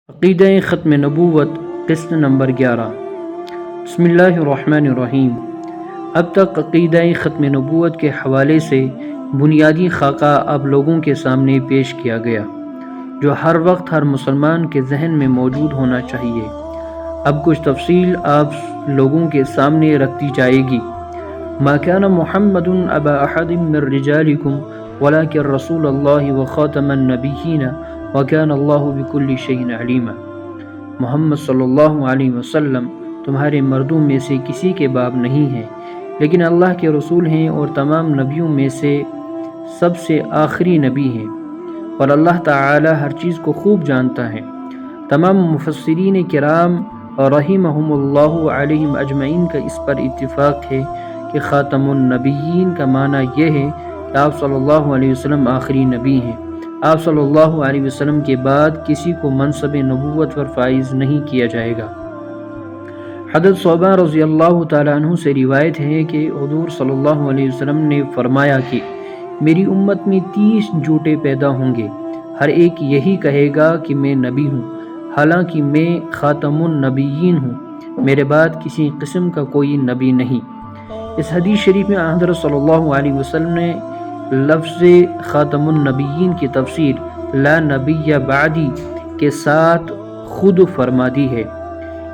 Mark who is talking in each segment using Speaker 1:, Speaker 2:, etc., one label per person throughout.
Speaker 1: عقیدہ ختم نبوت قسط نمبر 11۔ بسم اللہ الرحمن الرحیم۔ اب تک عقیدہ ختم نبوت کے حوالے سے بنیادی خاکہ آپ لوگوں کے سامنے پیش کیا گیا، جو ہر وقت ہر مسلمان کے ذہن میں موجود ہونا چاہیے۔ اب کچھ تفصیل آپ لوگوں کے سامنے رکھ دی جائے گی۔ ما کان محمد ابا احد من رجالکم ولکن رسول اللہ وخاتم النبیین وَكَانَ اللَّهُ بِكُلِّ شَيْءٍ عَلِيمًا۔ محمد صلی اللہ علیہ وسلم تمہارے مردوں میں سے کسی کے باپ نہیں ہیں، لیکن اللہ کے رسول ہیں اور تمام نبیوں میں سے سب سے آخری نبی ہیں، اور اللہ تعالی ہر چیز کو خوب جانتا ہے۔ تمام مفسرین کرام رحمہم اللہ علیہم اجمعین کا اس پر اتفاق ہے کہ خاتم النبیین کا معنی یہ ہے کہ آپ صلی اللہ علیہ وسلم آخری نبی ہیں۔ آپ صلی اللہ علیہ وسلم کے بعد کسی کو منصب نبوت پر فائز نہیں کیا جائے گا۔ حضرت صوبان رضی اللہ تعالیٰ عنہ سے روایت ہے کہ حضور صلی اللہ علیہ وسلم نے فرمایا کہ میری امت میں 30 جھوٹے پیدا ہوں گے، ہر ایک یہی کہے گا کہ میں نبی ہوں، حالانکہ میں خاتم النبیین ہوں، میرے بعد کسی قسم کا کوئی نبی نہیں۔ اس حدیث شریف میں حضرت صلی اللہ علیہ وسلم نے لفظ خاتم النبیین کی تفسیر لا نبی بعدی کے ساتھ خود فرما دی ہے۔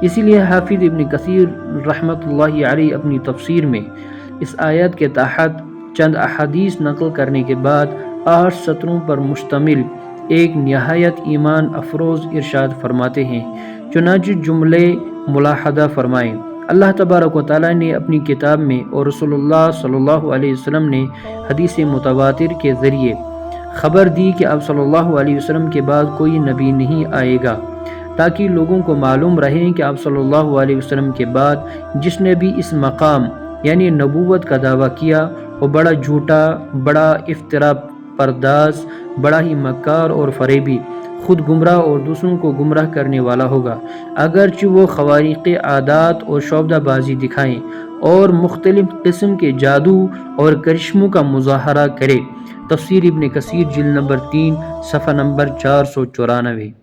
Speaker 1: اسی لیے حافظ ابن کثیر رحمۃ اللہ علیہ اپنی تفسیر میں اس آیت کے تحت چند احادیث نقل کرنے کے بعد 8 سطروں پر مشتمل ایک نہایت ایمان افروز ارشاد فرماتے ہیں۔ چنانچہ جملے ملاحظہ فرمائیں، اللہ تبارک و تعالیٰ نے اپنی کتاب میں اور رسول اللہ صلی اللہ علیہ وسلم نے حدیث متواتر کے ذریعے خبر دی کہ آپ صلی اللہ علیہ وسلم کے بعد کوئی نبی نہیں آئے گا، تاکہ لوگوں کو معلوم رہے کہ آپ صلی اللہ علیہ وسلم کے بعد جس نے بھی اس مقام یعنی نبوت کا دعویٰ کیا وہ بڑا جھوٹا، بڑا افتراء پرداز، بڑا ہی مکار اور فریبی، خود گمراہ اور دوسروں کو گمراہ کرنے والا ہوگا، اگرچہ وہ خوارق عادات اور شعبدہ بازی دکھائیں اور مختلف قسم کے جادو اور کرشموں کا مظاہرہ کرے۔ تفسیر ابن کثیر جلد نمبر 3 صفحہ نمبر 494۔